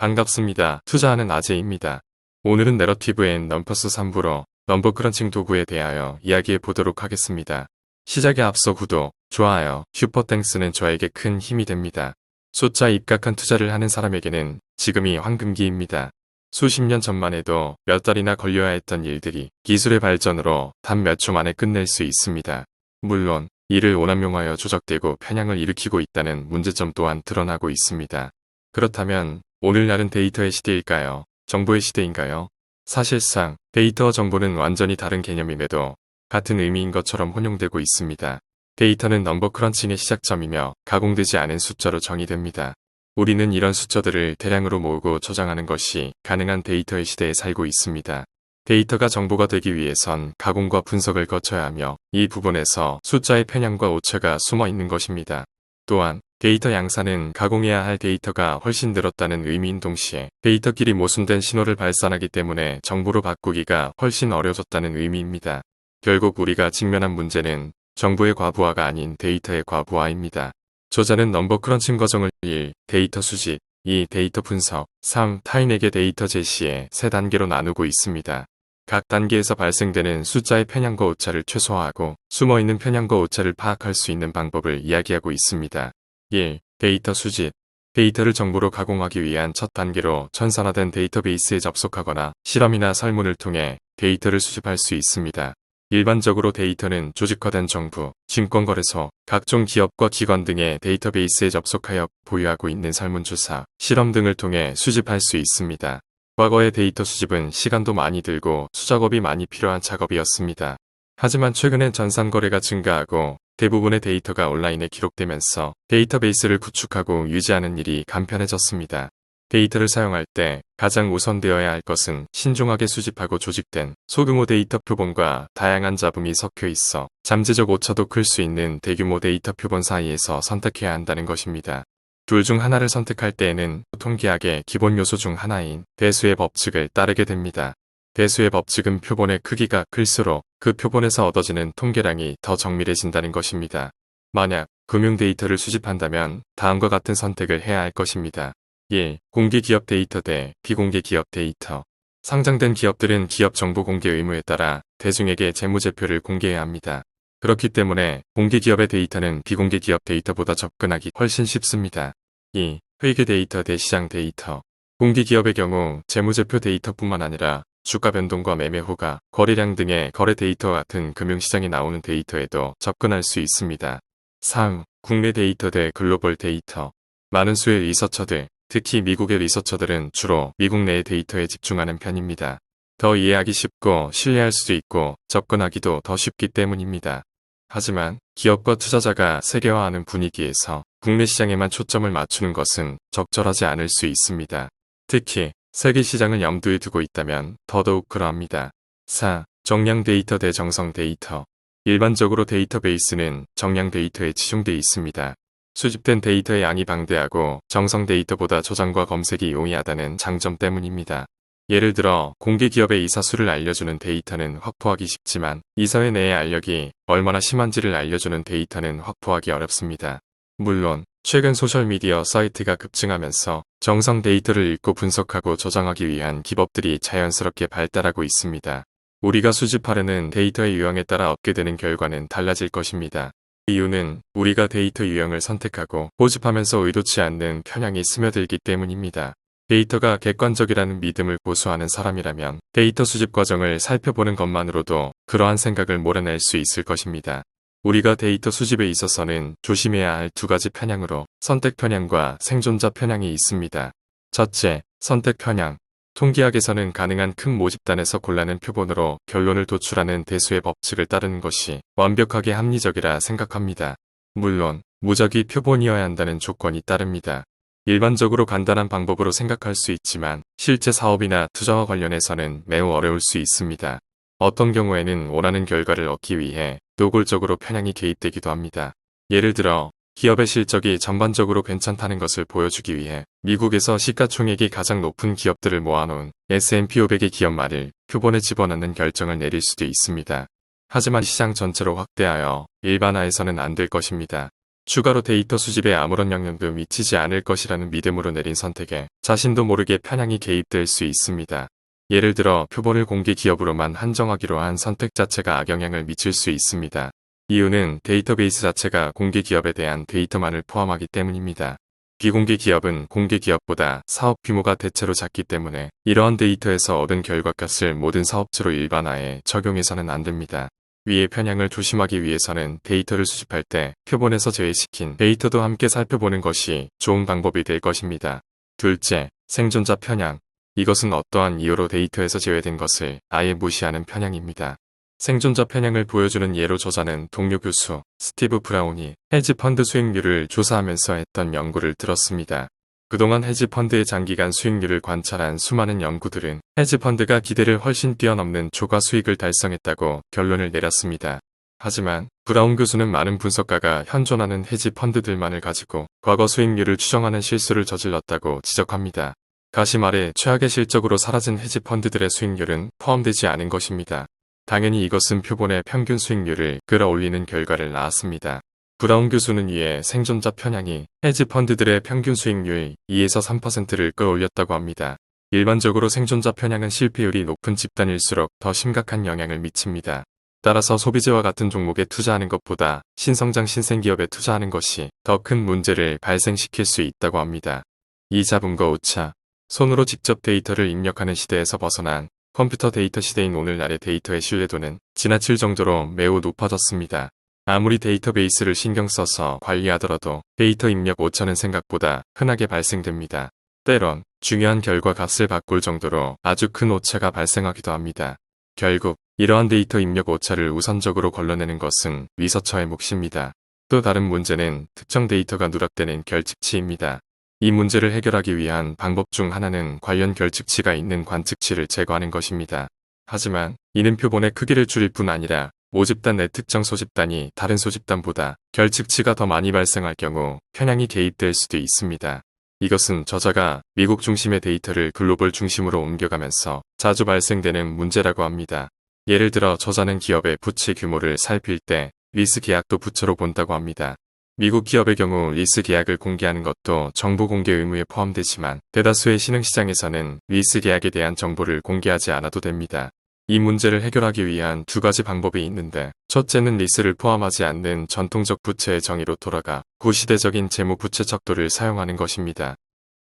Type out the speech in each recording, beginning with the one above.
반갑습니다. 투자하는 아재입니다. 오늘은 내러티브 앤 넘퍼스 3부로 넘버크런칭 도구에 대하여 이야기해 보도록 하겠습니다. 시작에 앞서 구독, 좋아요, 슈퍼땡스는 저에게 큰 힘이 됩니다. 숫자에 입각한 투자를 하는 사람에게는 지금이 황금기입니다. 수십 년 전만 해도 몇 달이나 걸려야 했던 일들이 기술의 발전으로 단 몇 초 만에 끝낼 수 있습니다. 물론 이를 오남용하여 조작되고 편향을 일으키고 있다는 문제점 또한 드러나고 있습니다. 그렇다면 오늘날은 데이터의 시대일까요? 정보의 시대인가요? 사실상 데이터와 정보는 완전히 다른 개념임에도 같은 의미인 것처럼 혼용되고 있습니다. 데이터는 넘버크런칭의 시작점이며 가공되지 않은 숫자로 정의됩니다. 우리는 이런 숫자들을 대량으로 모으고 저장하는 것이 가능한 데이터의 시대에 살고 있습니다. 데이터가 정보가 되기 위해선 가공과 분석을 거쳐야 하며 이 부분에서 숫자의 편향과 오차가 숨어 있는 것입니다. 또한 데이터 양산은 가공해야 할 데이터가 훨씬 늘었다는 의미인 동시에 데이터끼리 모순된 신호를 발산하기 때문에 정보로 바꾸기가 훨씬 어려워졌다는 의미입니다. 결국 우리가 직면한 문제는 정보의 과부하가 아닌 데이터의 과부하입니다. 저자는 넘버크런칭 과정을 1. 데이터 수집, 2. 데이터 분석, 3. 타인에게 데이터 제시의 세 단계로 나누고 있습니다. 각 단계에서 발생되는 숫자의 편향과 오차를 최소화하고 숨어있는 편향과 오차를 파악할 수 있는 방법을 이야기하고 있습니다. 1. 데이터 수집. 데이터를 정보로 가공하기 위한 첫 단계로 전산화된 데이터베이스에 접속하거나 실험이나 설문을 통해 데이터를 수집할 수 있습니다. 일반적으로 데이터는 조직화된 정부, 증권거래소, 각종 기업과 기관 등의 데이터베이스에 접속하여 보유하고 있는 설문조사, 실험 등을 통해 수집할 수 있습니다. 과거의 데이터 수집은 시간도 많이 들고 수작업이 많이 필요한 작업이었습니다. 하지만 최근엔 전산거래가 증가하고 대부분의 데이터가 온라인에 기록되면서 데이터베이스를 구축하고 유지하는 일이 간편해졌습니다. 데이터를 사용할 때 가장 우선되어야 할 것은 신중하게 수집하고 조직된 소규모 데이터 표본과 다양한 잡음이 섞여 있어 잠재적 오차도 클 수 있는 대규모 데이터 표본 사이에서 선택해야 한다는 것입니다. 둘 중 하나를 선택할 때에는 통계학의 기본 요소 중 하나인 대수의 법칙을 따르게 됩니다. 대수의 법칙은 표본의 크기가 클수록 그 표본에서 얻어지는 통계량이 더 정밀해진다는 것입니다. 만약 금융 데이터를 수집한다면 다음과 같은 선택을 해야 할 것입니다. 1. 공개 기업 데이터 대 비공개 기업 데이터. 상장된 기업들은 기업 정보 공개 의무에 따라 대중에게 재무제표를 공개해야 합니다. 그렇기 때문에 공개 기업의 데이터는 비공개 기업 데이터보다 접근하기 훨씬 쉽습니다. 2. 회계 데이터 대 시장 데이터. 공개 기업의 경우 재무제표 데이터뿐만 아니라 주가 변동과 매매 호가, 거래량 등의 거래 데이터와 같은 금융시장에 나오는 데이터에도 접근할 수 있습니다. 3. 국내 데이터 대 글로벌 데이터. 많은 수의 리서처들, 특히 미국의 리서처들은 주로 미국 내의 데이터에 집중하는 편입니다. 더 이해하기 쉽고 신뢰할 수도 있고 접근하기도 더 쉽기 때문입니다. 하지만 기업과 투자자가 세계화하는 분위기에서 국내 시장에만 초점을 맞추는 것은 적절하지 않을 수 있습니다. 특히 세계 시장을 염두에 두고 있다면 더더욱 그러합니다. 4. 정량 데이터 대 정성 데이터. 일반적으로 데이터베이스는 정량 데이터에 치중되어 있습니다. 수집된 데이터의 양이 방대하고 정성 데이터보다 저장과 검색이 용이하다는 장점 때문입니다. 예를 들어 공개 기업의 이사수를 알려주는 데이터는 확보하기 쉽지만 이사회 내의 알력이 얼마나 심한지를 알려주는 데이터는 확보하기 어렵습니다. 물론 최근 소셜미디어 사이트가 급증하면서 정성 데이터를 읽고 분석하고 저장하기 위한 기법들이 자연스럽게 발달하고 있습니다. 우리가 수집하려는 데이터의 유형에 따라 얻게 되는 결과는 달라질 것입니다. 이유는 우리가 데이터 유형을 선택하고 고집하면서 의도치 않는 편향이 스며들기 때문입니다. 데이터가 객관적이라는 믿음을 고수하는 사람이라면 데이터 수집 과정을 살펴보는 것만으로도 그러한 생각을 몰아낼 수 있을 것입니다. 우리가 데이터 수집에 있어서는 조심해야 할 두 가지 편향으로 선택 편향과 생존자 편향이 있습니다. 첫째, 선택 편향. 통계학에서는 가능한 큰 모집단에서 골라낸 표본으로 결론을 도출하는 대수의 법칙을 따르는 것이 완벽하게 합리적이라 생각합니다. 물론 무작위 표본이어야 한다는 조건이 따릅니다. 일반적으로 간단한 방법으로 생각할 수 있지만 실제 사업이나 투자와 관련해서는 매우 어려울 수 있습니다. 어떤 경우에는 원하는 결과를 얻기 위해 노골적으로 편향이 개입되기도 합니다. 예를 들어 기업의 실적이 전반적으로 괜찮다는 것을 보여주기 위해 미국에서 시가총액이 가장 높은 기업들을 모아놓은 S&P 500의 기업만을 표본에 집어넣는 결정을 내릴 수도 있습니다. 하지만 시장 전체로 확대하여 일반화해서는 안 될 것입니다. 추가로 데이터 수집에 아무런 영향도 미치지 않을 것이라는 믿음으로 내린 선택에 자신도 모르게 편향이 개입될 수 있습니다. 예를 들어 표본을 공개 기업으로만 한정하기로 한 선택 자체가 악영향을 미칠 수 있습니다. 이유는 데이터베이스 자체가 공개 기업에 대한 데이터만을 포함하기 때문입니다. 비공개 기업은 공개 기업보다 사업 규모가 대체로 작기 때문에 이러한 데이터에서 얻은 결과값을 모든 사업체로 일반화해 적용해서는 안 됩니다. 위의 편향을 조심하기 위해서는 데이터를 수집할 때 표본에서 제외시킨 데이터도 함께 살펴보는 것이 좋은 방법이 될 것입니다. 둘째, 생존자 편향. 이것은 어떠한 이유로 데이터에서 제외된 것을 아예 무시하는 편향입니다. 생존자 편향을 보여주는 예로 저자는 동료 교수 스티브 브라운이 헤지펀드 수익률을 조사하면서 했던 연구를 들었습니다. 그동안 헤지펀드의 장기간 수익률을 관찰한 수많은 연구들은 헤지펀드가 기대를 훨씬 뛰어넘는 초과 수익을 달성했다고 결론을 내렸습니다. 하지만 브라운 교수는 많은 분석가가 현존하는 헤지펀드들만을 가지고 과거 수익률을 추정하는 실수를 저질렀다고 지적합니다. 다시 말해 최악의 실적으로 사라진 헤지펀드들의 수익률은 포함되지 않은 것입니다. 당연히 이것은 표본의 평균 수익률을 끌어올리는 결과를 낳았습니다. 브라운 교수는 이에 생존자 편향이 헤지펀드들의 평균 수익률 2에서 3%를 끌어올렸다고 합니다. 일반적으로 생존자 편향은 실패율이 높은 집단일수록 더 심각한 영향을 미칩니다. 따라서 소비재와 같은 종목에 투자하는 것보다 신성장 신생기업에 투자하는 것이 더 큰 문제를 발생시킬 수 있다고 합니다. 이 자본과 오차, 손으로 직접 데이터를 입력하는 시대에서 벗어난 컴퓨터 데이터 시대인 오늘날의 데이터의 신뢰도는 지나칠 정도로 매우 높아졌습니다. 아무리 데이터베이스를 신경 써서 관리하더라도 데이터 입력 오차는 생각보다 흔하게 발생됩니다. 때론 중요한 결과 값을 바꿀 정도로 아주 큰 오차가 발생하기도 합니다. 결국 이러한 데이터 입력 오차를 우선적으로 걸러내는 것은 리서처의 몫입니다. 또 다른 문제는 특정 데이터가 누락되는 결집치입니다. 이 문제를 해결하기 위한 방법 중 하나는 관련 결집치가 있는 관측치를 제거하는 것입니다. 하지만 이는 표본의 크기를 줄일 뿐 아니라 모집단 내 특정 소집단이 다른 소집단보다 결집치가 더 많이 발생할 경우 편향이 개입될 수도 있습니다. 이것은 저자가 미국 중심의 데이터를 글로벌 중심으로 옮겨가면서 자주 발생되는 문제라고 합니다. 예를 들어 저자는 기업의 부채 규모를 살필 때 리스 계약도 부채로 본다고 합니다. 미국 기업의 경우 리스 계약을 공개하는 것도 정보 공개 의무에 포함되지만 대다수의 신흥시장에서는 리스 계약에 대한 정보를 공개하지 않아도 됩니다. 이 문제를 해결하기 위한 두 가지 방법이 있는데 첫째는 리스를 포함하지 않는 전통적 부채의 정의로 돌아가 구시대적인 재무 부채 척도를 사용하는 것입니다.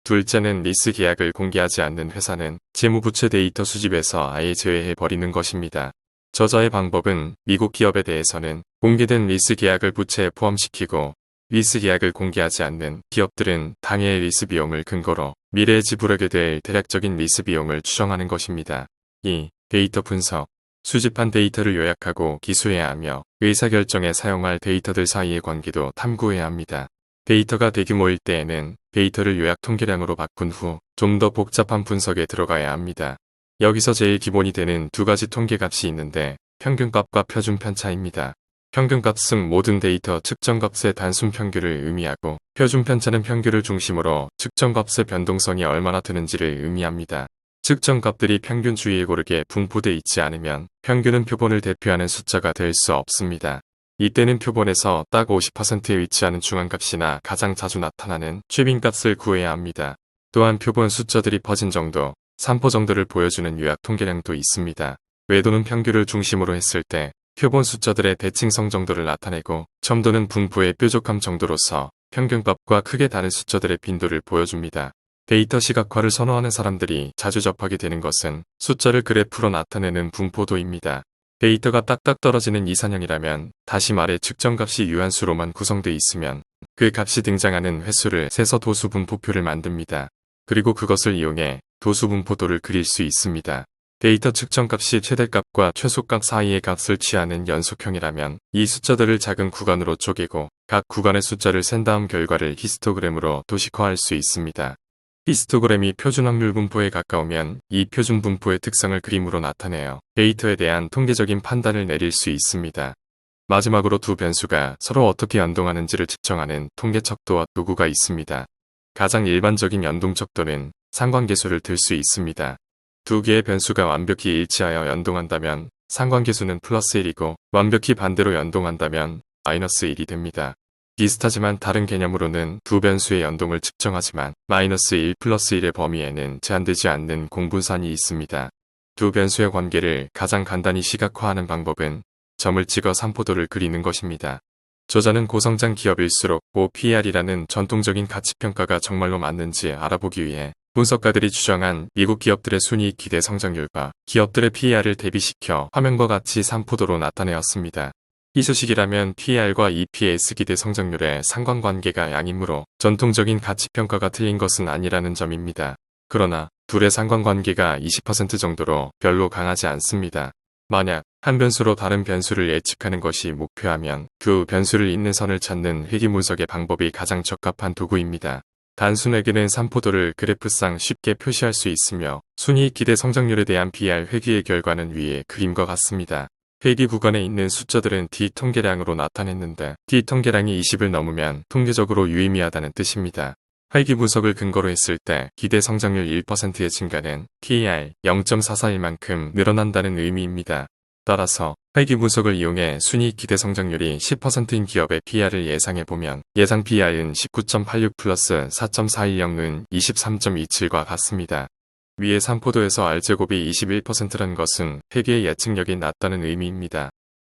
둘째는 리스 계약을 공개하지 않는 회사는 재무 부채 데이터 수집에서 아예 제외해 버리는 것입니다. 저자의 방법은 미국 기업에 대해서는 공개된 리스 계약을 부채에 포함시키고 리스 계약을 공개하지 않는 기업들은 당해의 리스 비용을 근거로 미래에 지불하게 될 대략적인 리스 비용을 추정하는 것입니다. 2. 데이터 분석. 수집한 데이터를 요약하고 기수해야 하며 의사결정에 사용할 데이터들 사이의 관계도 탐구해야 합니다. 데이터가 대규모일 때에는 데이터를 요약 통계량으로 바꾼 후 좀 더 복잡한 분석에 들어가야 합니다. 여기서 제일 기본이 되는 두 가지 통계값이 있는데 평균값과 표준편차입니다. 평균값은 모든 데이터 측정값의 단순 평균을 의미하고 표준편차는 평균을 중심으로 측정값의 변동성이 얼마나 되는지를 의미합니다. 측정값들이 평균 주위에 고르게 분포돼 있지 않으면 평균은 표본을 대표하는 숫자가 될 수 없습니다. 이때는 표본에서 딱 50%에 위치하는 중앙값이나 가장 자주 나타나는 최빈값을 구해야 합니다. 또한 표본 숫자들이 퍼진 정도, 산포 정도를 보여주는 요약 통계량도 있습니다. 외도는 평균을 중심으로 했을 때 표본 숫자들의 대칭성 정도를 나타내고 첨도는 분포의 뾰족함 정도로서 평균값과 크게 다른 숫자들의 빈도를 보여줍니다. 데이터 시각화를 선호하는 사람들이 자주 접하게 되는 것은 숫자를 그래프로 나타내는 분포도입니다. 데이터가 딱딱 떨어지는 이산형이라면 다시 말해 측정값이 유한수로만 구성되어 있으면 그 값이 등장하는 횟수를 세서 도수 분포표를 만듭니다. 그리고 그것을 이용해 도수 분포도를 그릴 수 있습니다. 데이터 측정값이 최대값과 최소값 사이의 값을 취하는 연속형이라면 이 숫자들을 작은 구간으로 쪼개고 각 구간의 숫자를 센 다음 결과를 히스토그램으로 도식화할 수 있습니다. 히스토그램이 표준 확률 분포에 가까우면 이 표준 분포의 특성을 그림으로 나타내어 데이터에 대한 통계적인 판단을 내릴 수 있습니다. 마지막으로 두 변수가 서로 어떻게 연동하는지를 측정하는 통계 척도와 도구가 있습니다. 가장 일반적인 연동 척도는 상관계수를 들 수 있습니다. 두 개의 변수가 완벽히 일치하여 연동한다면 상관계수는 플러스 1이고 완벽히 반대로 연동한다면 마이너스 1이 됩니다. 비슷하지만 다른 개념으로는 두 변수의 연동을 측정하지만 -1 플러스 1의 범위에는 제한되지 않는 공분산이 있습니다. 두 변수의 관계를 가장 간단히 시각화하는 방법은 점을 찍어 삼포도를 그리는 것입니다. 저자는 고성장 기업일수록 OPR이라는 전통적인 가치평가가 정말로 맞는지 알아보기 위해 분석가들이 주장한 미국 기업들의 순이익 기대 성장률과 기업들의 PER을 대비시켜 화면과 같이 삼포도로 나타내었습니다. 희소식이라면 PER과 EPS 기대 성장률의 상관관계가 양이므로 전통적인 가치평가가 틀린 것은 아니라는 점입니다. 그러나 둘의 상관관계가 20% 정도로 별로 강하지 않습니다. 만약 한 변수로 다른 변수를 예측하는 것이 목표하면 그 변수를 잇는 선을 찾는 회귀분석의 방법이 가장 적합한 도구입니다. 단순 회귀는 삼포도를 그래프상 쉽게 표시할 수 있으며 순이익 기대 성장률에 대한 PER 회귀의 결과는 위의 그림과 같습니다. 회귀 구간에 있는 숫자들은 D 통계량으로 나타냈는데 D 통계량이 20을 넘으면 통계적으로 유의미하다는 뜻입니다. 회귀 분석을 근거로 했을 때 기대 성장률 1%의 증가는 PER 0.441만큼 늘어난다는 의미입니다. 따라서 회귀 분석을 이용해 순이익 기대 성장률이 10%인 기업의 PER을 예상해보면 예상 PER은 19.86 플러스 4.410은 23.27과 같습니다. 위의 삼포도에서 R제곱이 21%란 것은 회귀의 예측력이 낮다는 의미입니다.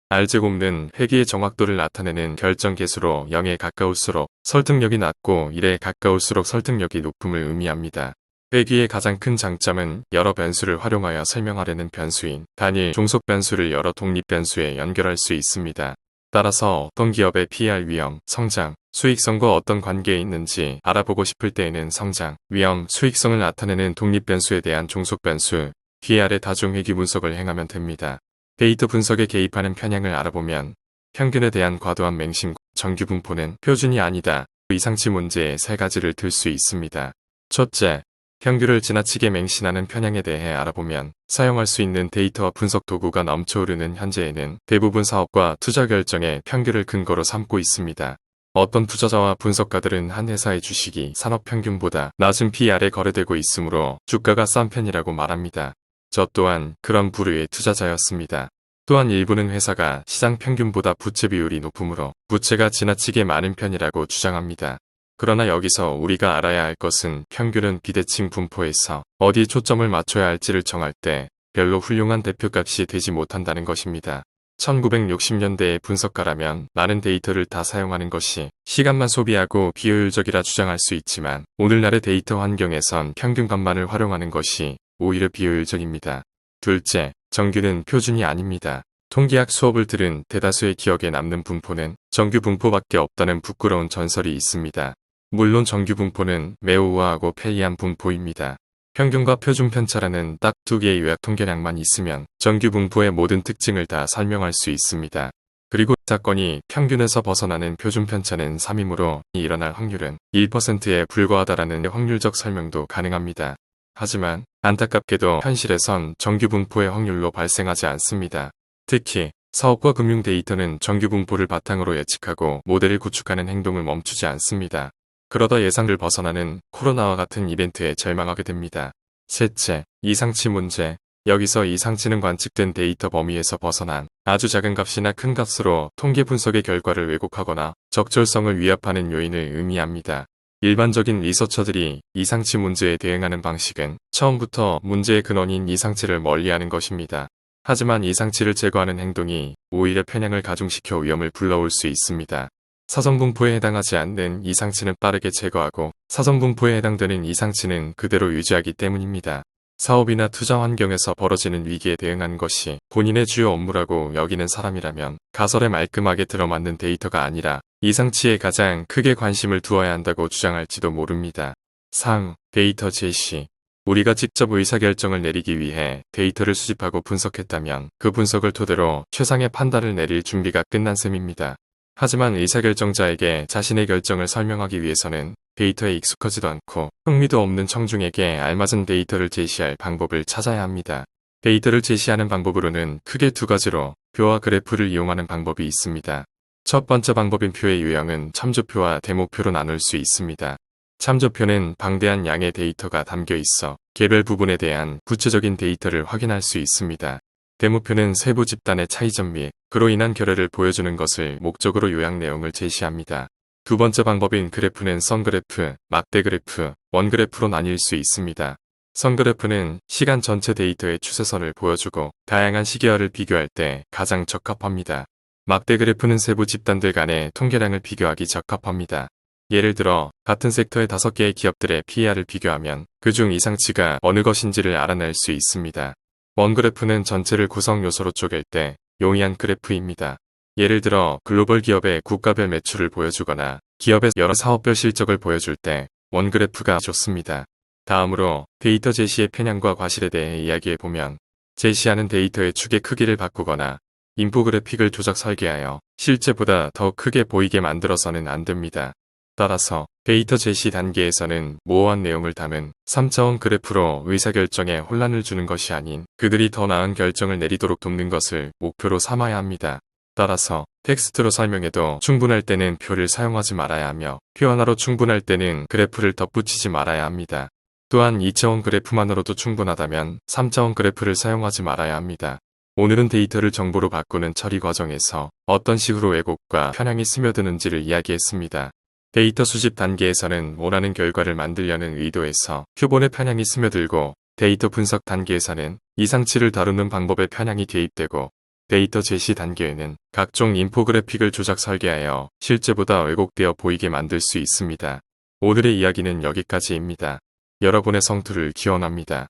R제곱은 회귀의 정확도를 나타내는 결정계수로 0에 가까울수록 설득력이 낮고 1에 가까울수록 설득력이 높음을 의미합니다. 회귀의 가장 큰 장점은 여러 변수를 활용하여 설명하려는 변수인 단일 종속 변수를 여러 독립 변수에 연결할 수 있습니다. 따라서 어떤 기업의 PER 위험, 성장, 수익성과 어떤 관계에 있는지 알아보고 싶을 때에는 성장, 위험, 수익성을 나타내는 독립 변수에 대한 종속 변수, PER의 다중 회귀 분석을 행하면 됩니다. 데이터 분석에 개입하는 편향을 알아보면 평균에 대한 과도한 맹신, 정규 분포는 표준이 아니다. 이상치 문제에 세 가지를 들 수 있습니다. 첫째, 평균을 지나치게 맹신하는 편향에 대해 알아보면 사용할 수 있는 데이터와 분석 도구가 넘쳐흐르는 현재에는 대부분 사업과 투자 결정에 평균을 근거로 삼고 있습니다. 어떤 투자자와 분석가들은 한 회사의 주식이 산업평균보다 낮은 PER에 거래되고 있으므로 주가가 싼 편이라고 말합니다. 저 또한 그런 부류의 투자자였습니다. 또한 일부는 회사가 시장 평균보다 부채 비율이 높으므로 부채가 지나치게 많은 편이라고 주장합니다. 그러나 여기서 우리가 알아야 할 것은 평균은 비대칭 분포에서 어디에 초점을 맞춰야 할지를 정할 때 별로 훌륭한 대표값이 되지 못한다는 것입니다. 1960년대의 분석가라면 많은 데이터를 다 사용하는 것이 시간만 소비하고 비효율적이라 주장할 수 있지만 오늘날의 데이터 환경에선 평균값만을 활용하는 것이 오히려 비효율적입니다. 둘째, 정규는 표준이 아닙니다. 통계학 수업을 들은 대다수의 기억에 남는 분포는 정규 분포밖에 없다는 부끄러운 전설이 있습니다. 물론 정규 분포는 매우 우아하고 편리한 분포입니다. 평균과 표준 편차라는 딱 두 개의 요약 통계량만 있으면 정규 분포의 모든 특징을 다 설명할 수 있습니다. 그리고 사건이 평균에서 벗어나는 표준 편차는 3이므로 일어날 확률은 1%에 불과하다라는 확률적 설명도 가능합니다. 하지만 안타깝게도 현실에선 정규 분포의 확률로 발생하지 않습니다. 특히 사업과 금융 데이터는 정규 분포를 바탕으로 예측하고 모델을 구축하는 행동을 멈추지 않습니다. 그러다 예상을 벗어나는 코로나와 같은 이벤트에 절망하게 됩니다. 셋째, 이상치 문제. 여기서 이상치는 관측된 데이터 범위에서 벗어난 아주 작은 값이나 큰 값으로 통계 분석의 결과를 왜곡하거나 적절성을 위협하는 요인을 의미합니다. 일반적인 리서처들이 이상치 문제에 대응하는 방식은 처음부터 문제의 근원인 이상치를 멀리하는 것입니다. 하지만 이상치를 제거하는 행동이 오히려 편향을 가중시켜 위험을 불러올 수 있습니다. 사전분포에 해당하지 않는 이상치는 빠르게 제거하고 사전분포에 해당되는 이상치는 그대로 유지하기 때문입니다. 사업이나 투자 환경에서 벌어지는 위기에 대응하는 것이 본인의 주요 업무라고 여기는 사람이라면 가설에 말끔하게 들어맞는 데이터가 아니라 이상치에 가장 크게 관심을 두어야 한다고 주장할지도 모릅니다. 상, 데이터 제시. 우리가 직접 의사결정을 내리기 위해 데이터를 수집하고 분석했다면 그 분석을 토대로 최상의 판단을 내릴 준비가 끝난 셈입니다. 하지만 의사결정자에게 자신의 결정을 설명하기 위해서는 데이터에 익숙하지도 않고 흥미도 없는 청중에게 알맞은 데이터를 제시할 방법을 찾아야 합니다. 데이터를 제시하는 방법으로는 크게 두 가지로 표와 그래프를 이용하는 방법이 있습니다. 첫 번째 방법인 표의 유형은 참조표와 데모표로 나눌 수 있습니다. 참조표는 방대한 양의 데이터가 담겨 있어 개별 부분에 대한 구체적인 데이터를 확인할 수 있습니다. 데모표는 세부 집단의 차이점 및 그로 인한 결과를 보여주는 것을 목적으로 요약 내용을 제시합니다. 두 번째 방법인 그래프는 선그래프, 막대 그래프, 원그래프로 나뉠 수 있습니다. 선그래프는 시간 전체 데이터의 추세선을 보여주고 다양한 시계열을 비교할 때 가장 적합합니다. 막대 그래프는 세부 집단들 간의 통계량을 비교하기 적합합니다. 예를 들어 같은 섹터의 5개의 기업들의 PER을 비교하면 그중 이상치가 어느 것인지를 알아낼 수 있습니다. 원그래프는 전체를 구성 요소로 쪼갤 때 용이한 그래프입니다. 예를 들어 글로벌 기업의 국가별 매출을 보여주거나 기업의 여러 사업별 실적을 보여줄 때 원그래프가 좋습니다. 다음으로 데이터 제시의 편향과 과실에 대해 이야기해보면 제시하는 데이터의 축의 크기를 바꾸거나 인포그래픽을 조작 설계하여 실제보다 더 크게 보이게 만들어서는 안 됩니다. 따라서 데이터 제시 단계에서는 모호한 내용을 담은 3차원 그래프로 의사결정에 혼란을 주는 것이 아닌 그들이 더 나은 결정을 내리도록 돕는 것을 목표로 삼아야 합니다. 따라서 텍스트로 설명해도 충분할 때는 표를 사용하지 말아야 하며 표 하나로 충분할 때는 그래프를 덧붙이지 말아야 합니다. 또한 2차원 그래프만으로도 충분하다면 3차원 그래프를 사용하지 말아야 합니다. 오늘은 데이터를 정보로 바꾸는 처리 과정에서 어떤 식으로 왜곡과 편향이 스며드는지를 이야기했습니다. 데이터 수집 단계에서는 원하는 결과를 만들려는 의도에서 표본의 편향이 스며들고 데이터 분석 단계에서는 이상치를 다루는 방법의 편향이 개입되고 데이터 제시 단계에는 각종 인포그래픽을 조작 설계하여 실제보다 왜곡되어 보이게 만들 수 있습니다. 오늘의 이야기는 여기까지입니다. 여러분의 성투를 기원합니다.